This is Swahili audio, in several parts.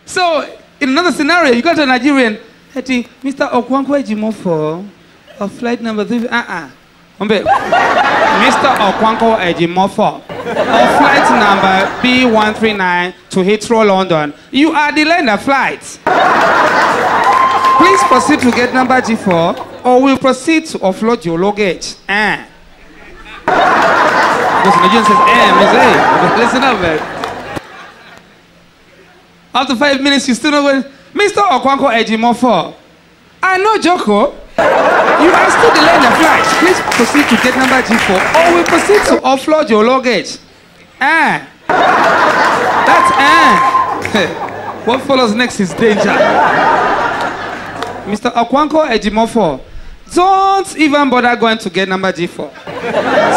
So, in another scenario, you got a Nigerian, Mr. Okwankwo Ejimofo, of flight number 3, Mr. Okwankwo Ejimofo, of flight number B139 to Heathrow, London. You are delaying the flight. Please proceed to gate number G4, or we'll proceed to offload your luggage. Because the Nigerian says, listen up, man. After 5 minutes, you still know when Mr. Okwankwo Ejimofo. I know, Joko. You are still delaying the flight. Please proceed to gate number G4, or we proceed to offload your luggage. That's What follows next is danger. Mr. Okwankwo Ejimofo, don't even bother going to gate number G4,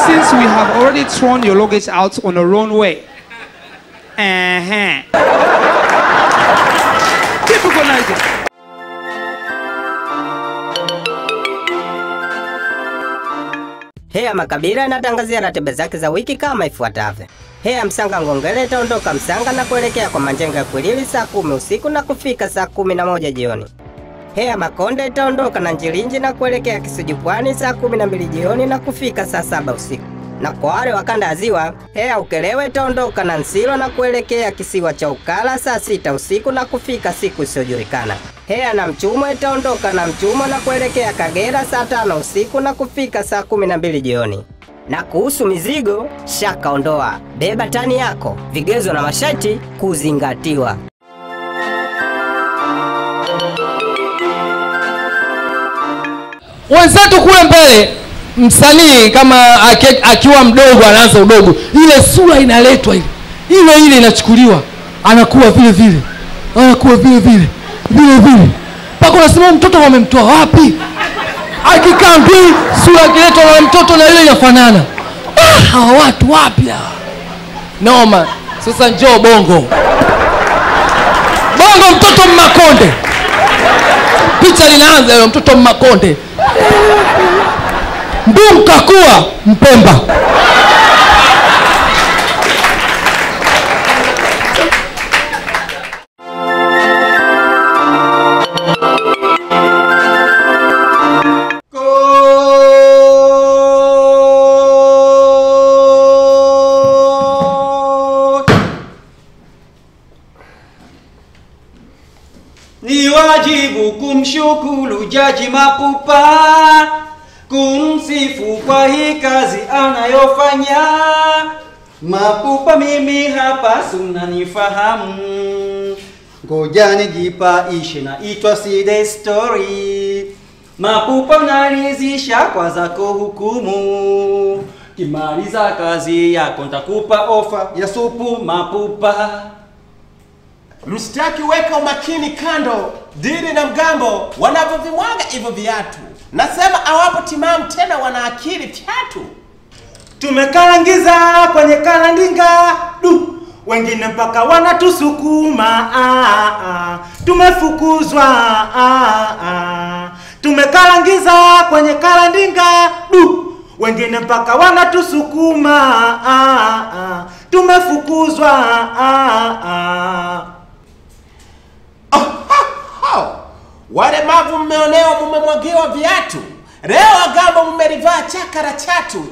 since we have already thrown your luggage out on the wrong way. Typical Niger. Hea Makabila inatangazia ratiba zake za wiki kama ifuatavyo. Hea Msanga Ngongele itaondoka Msanga na kuelekea kwa Manjenga ya Kwilili saa 10 usiku na kufika saa 11 jioni. Hea Makonde itaondoka na Njilinji na kuelekea Kisuji Pwani saa 12 jioni na kufika saa 7 usiku. Na kwa wale wa kanda ya Ziwa, Hea Ukelewe itaondoka na Nsilo na kuelekea kisiwa cha Ukala saa 6 usiku na kufika siku isiyojulikana. Hea na Mchumo itaondoka na Mchumo na kuelekea Kagera saa 5 usiku na kufika saa 12 jioni. Na kuhusu mizigo, shaka ondoa. Beba tani yako, vigezo na masharti kuzingatiwa. Wenzetu kule mbele, msanii kama akiwa mdogo anaanza udogo, ile sura inaletwa ile inachukuliwa, anakuwa vile mpaka unasema mtoto wamemtoa wapi? Akikaa hivi sura kiletwa na mtoto na ile inafanana. Hawa watu wapi hawa? Noma. Sasa njoo Bongo mtoto Mmakonde, picha linaanza ile mtoto Mmakonde, Mbum kakuwa Mpemba. Ni wajibu kumshukuru Jaji Mapupa, kumsifu kwa hii kazi anayofanya. Mapupa mimi hapa sunanifahamu, ngoja nijipaishe na itwa Side Story. Mapupa unalizisha kwa zako hukumu, kimaliza kazi yako nitakupa ofa ya supu Mapupa. Mshtaki weka umakini kando, Didi na Mgambo wanavyovimwaga hivyo viatu. Nasema awapo timamu tena wana akili fyatu. Tumekalangiza kwenye kalandinga, wengine mpaka wanatusukuma. Tumefukuzwa. Tumekalangiza kwenye kalandinga, wengine mpaka wanatusukuma. Tumefukuzwa. Walemavu mmeonewa, mmemwagiwa viatu. Leo Agambo mmerivaa chakara chatu.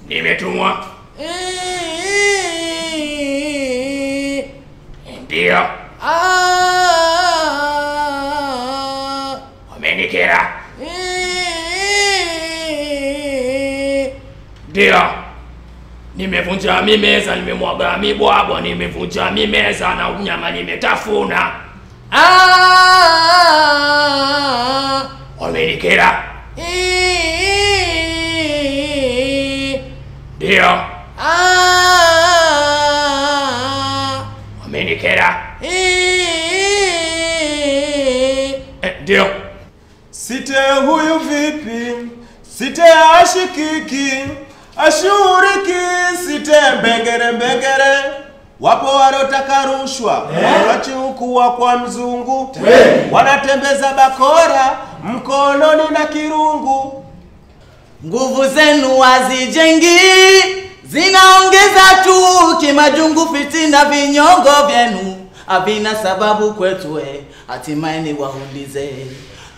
Nimetumwa. Ndio. Wamenikera. Ndio. Nimevunja mimeza, nimemwaga mibwabwa, nimevunja mimeza na unyama nimetafuna. Wamenikera. Ndio. Wamenikera. Ndio. Site huyu vipi? Site ashikiki, ashuriki mbengere mbengere. Wapo wanaotaka rushwa, wanachiukua kwa mzungu, wanatembeza bakora mkononi na kirungu. Nguvu zenu hazijengi, zinaongeza tu kimajungu, fitina, vinyongo vyenu havina sababu kwetu. Hatimaye ni waulize,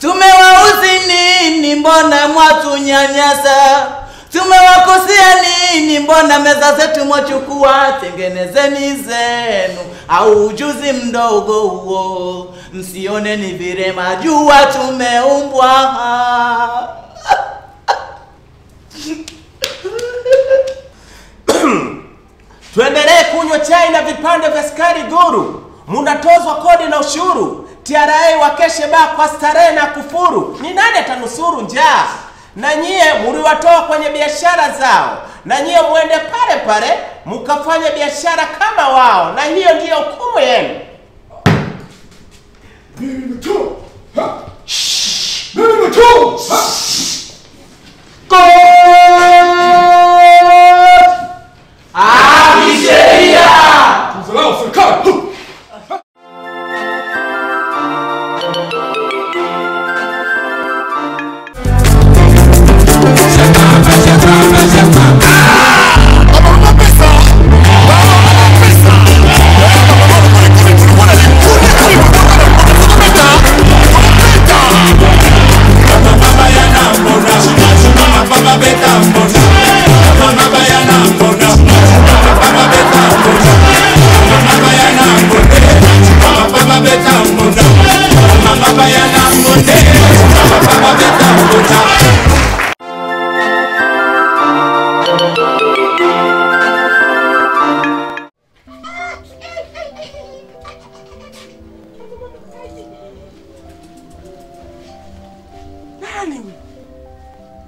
tumewauzi nini? Mbona mwatunyanyasa? Tumewakosea nini? Mbona meza zetu mwachukua? Tengenezeni zenu au ujuzi mdogo huo, msione ni virema, jua tumeumbwa. Tuendelee kunywa chai na vipande vya sukari guru. Munatozwa kodi na ushuru. TRA wakeshe ba kwa starehe na kufuru. Ni nani atanusuru njaa? Na nyie mliwatoa kwenye biashara zao. Na nyie muende pale pale mukafanya biashara kama wao. Na hiyo ndiyo hukumu yenu.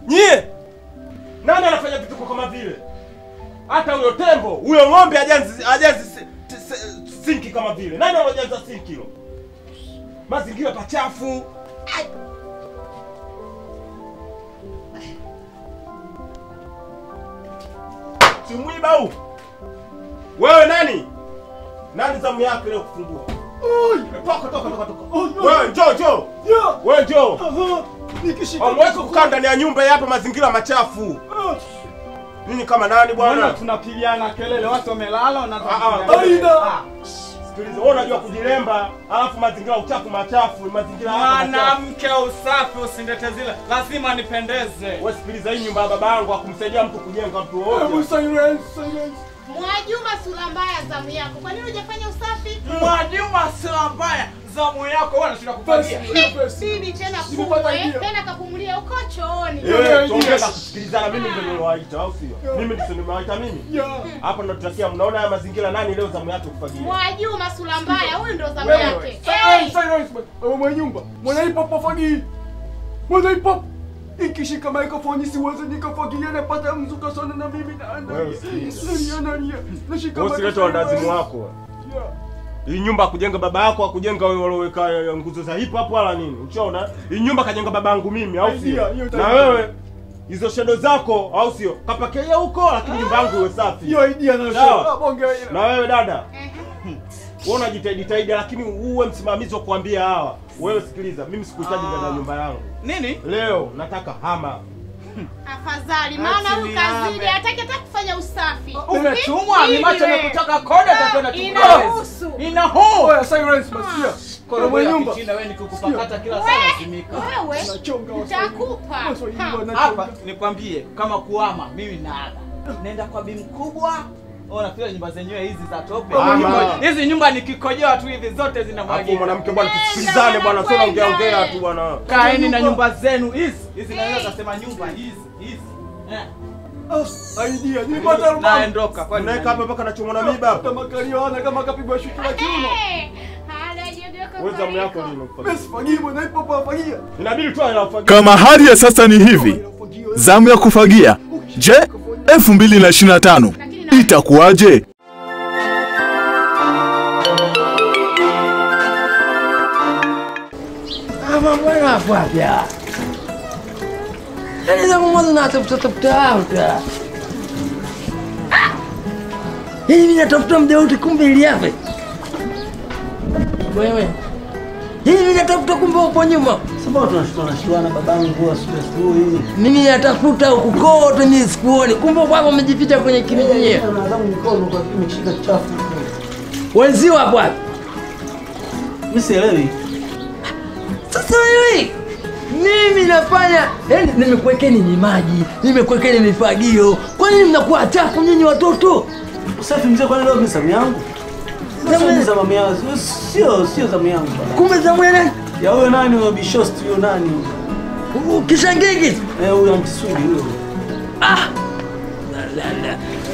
Nyie! Nani anafanya vitu kama vile? Hata huyo tembo, huyo ng'ombe ajazi sinki kama vile. Nani anajaza sinki hilo? Mazingira pachafu. Simwiba huu. Wewe nani? Nani zamu yako leo kufungua? Toka. Wewe njoo. Wewe njoo. Hamwezi kukaa ndani ya nyumba hapa, mazingira machafu. Nini kama nani bwana? Tunapigana kelele, watu wamelala na sikiliza, wewe unajua kujilemba, alafu mazingira uchafu machafu, mazingira hapa. Mwanamke usafi usindete zile, lazima nipendeze. Wewe sikiliza, hii nyumba ya baba yangu akumsaidia mtu kujenga mtu wote. Mwajuma sura mbaya zamu yako. Kwa nini hujafanya usafi? Mwajuma sura mbaya zamu yako, wewe unashinda kufagia. Bibi tena kumwe, tena kapumulia uko chooni. Tuongeza kusikilizana, mimi ndio nimewaita au sio? Mimi ndio nimewaita mimi. Hapa ndo tutakia, mnaona haya mazingira, nani leo zamu yake kufagia? Mwajuma sura mbaya, huyu ndo zamu yake. Wewe mwenye nyumba, mwana hip hop afagi. Mwana hip hop. Ikishika microphone siwezi nikafagia, napata mzuka sana na mimi na nani. Nashika. Wewe sileta wandazimu wako. Hii nyumba kujenga baba yako, akujenga wewe waloweka nguzo za hip hop wala nini? Unaona? Hii nyumba kajenga baba yangu mimi au sio? Na wewe hizo shadow zako au sio? Kapakia huko, lakini nyumba yangu iwe safi. Hiyo idea na shadow. Bonge wewe. Na wewe dada. Wewe unajitahidi lakini uwe msimamizi wa kuambia hawa. Wewe sikiliza, mimi sikuhitaji ndani ya nyumba yangu. Nini? Leo nataka hama. Afadhali maana huyu kazidi hataki hata kufanya usafi. Umetumwa, ni macho kutoka koda tatakwenda inahusu. Inahusu. Oya silence basikia. Kwa mwenye nyumba. Kishinda wewe nikukupakata kila saa lazimika. Wewe nitakupa. Hapa nikwambie kama kuama mimi naada. Nenda kwa bi mkubwa. Ona pia nyumba zenyewe hizi za tope. Hizi nyumba nikikojoa tu hivi zote zinamwagika. Hapo mwanamke bwana, tusikilizane bwana, sio ongea tu bwana. Kaeni na nyumba zenu hizi. Hizi na wewe utasema nyumba hizi. Idea, nilipata rumba. Naondoka kwani. Naika hapa mpaka nachomona miba hapa. Kama kaliona kama kapigwa shuti la kiuno. Wewe zamu yako lini kufagia? Basi fagia na ipo pa fagia. Inabidi tu anafagia. Kama hali ya sasa ni hivi, zamu ya kufagia. Je, 2025 itakuwaje? Ama bwana hapo hapa. Yaani za mmoja na tafuta out. Mimi natafuta muda wote kumbe ili hapa. Wewe. Mimi natafuta kumbe upo nyuma. Sababu tunashtuana babangu asubuhi. Mimi natafuta huko kote mimi sikuoni. Kumbe baba umejificha kwenye kilinye. Nadhamu mikono kwa kimeshika chafu. Wenzio hapo wapi? Mimi sielewi. Sasa wewe mimi nafanya yani nimekuwekeni ni maji, nimekuwekeni mifagio. Kwa nini mnakuwa chafu nyinyi watoto? Usafi mzee kwani leo ni zamu yangu? Zamu za mama yangu. Sio zamu yangu baba. Kumbe zamu ya nani? Ya huyo nani wa Bishosti huyo nani? Kishangigi. Huyo antisudi huyo. La.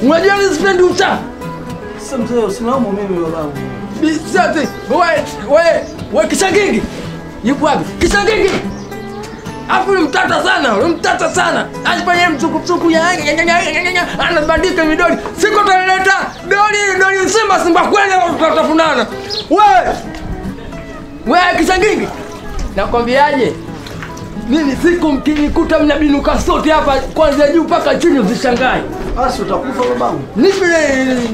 Unajua mimi sipendi uchafu. Sasa mzee usimlaumu mimi babangu. Bisati, wewe Kishangigi. Yupo wapi? Kishangigi. Afu ni mtata sana. Alifanya mchuku ya anabandika midoli. Siko taleta doli simba kweli tutafunana. Wewe Kishangigi. Nakwambiaje? Mimi siku mkinikuta mnabinuka sote hapa kuanzia juu mpaka chini usishangae. Basi utakufa babangu.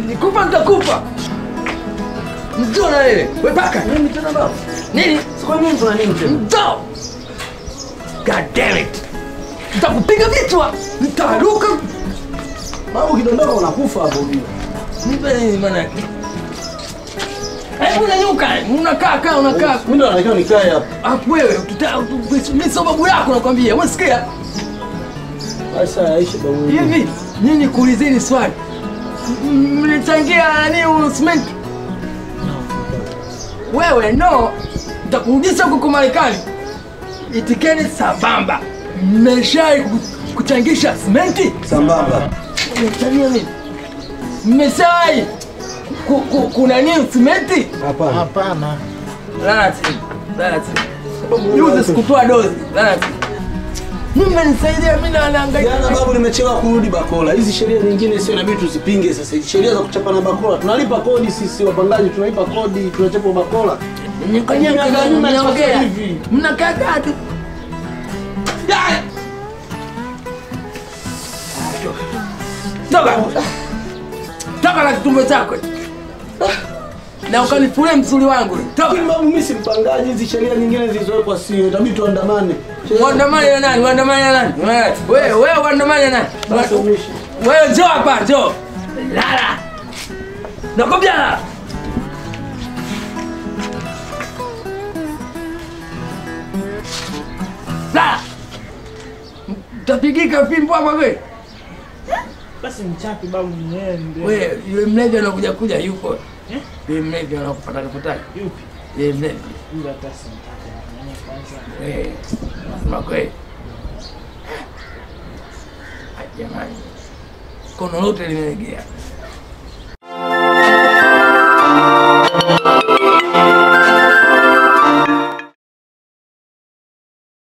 Nikufa nitakufa. Njoo na wewe. Wewe paka. Mimi tena baba. Nini? Siko nini tuna nini tena? Njoo. God damn it. Nitakupiga vichwa. Nitaruka. Babu kidondoka unakufa hapo hiyo. Nipe nini maana yake? Unanyuka, unakaa. Mimi ndo natakiwa nikae hapa. Hapo wewe, mimi sio babu yako nakwambia. Unasikia? Sasa aishi babu. Hivi, nyinyi kuulizeni swali. Mlichangia nani cement? Wewe no. Nitakurudisha huko Marekani. Itikeni sambamba. Mmeshai kuchangisha simenti? Sambamba. Unachania nini? Mmeshai kuna nini simenti? Hapana. Lala. Yuzi sikutoa dozi. Lala. Mimi mmenisaidia mimi na naangalia. Jana babu nimechelewa kurudi Bakola. Hizi sheria nyingine sio inabidi tuzipinge sasa. Sheria za kuchapa na Bakola. Tunalipa kodi sisi wapangaji, tunalipa kodi, tunachapa Bakola. Mnaongea hivi. Mnakaa tu. Toka na kitumbo chako. Na ukanifulie msuli wangu. Toka. Mimi si mpangaji, hizi sheria nyingine zilizowekwa sio. Inabidi tuandamane. Waandamane na nani? Wewe waandamane na nani? Wewe njoo hapa, njoo. Lala. Nakwambia lala. Lala. Utapigika fimbo hapa wewe. Basi mchapi babu niende. Wewe yule mlevi anakuja yupo. Yule mlevi anakupata. Yupi? Yule mlevi. Yule atasi mtaka. Sema kweli. Jamani. Kono lote limelegea.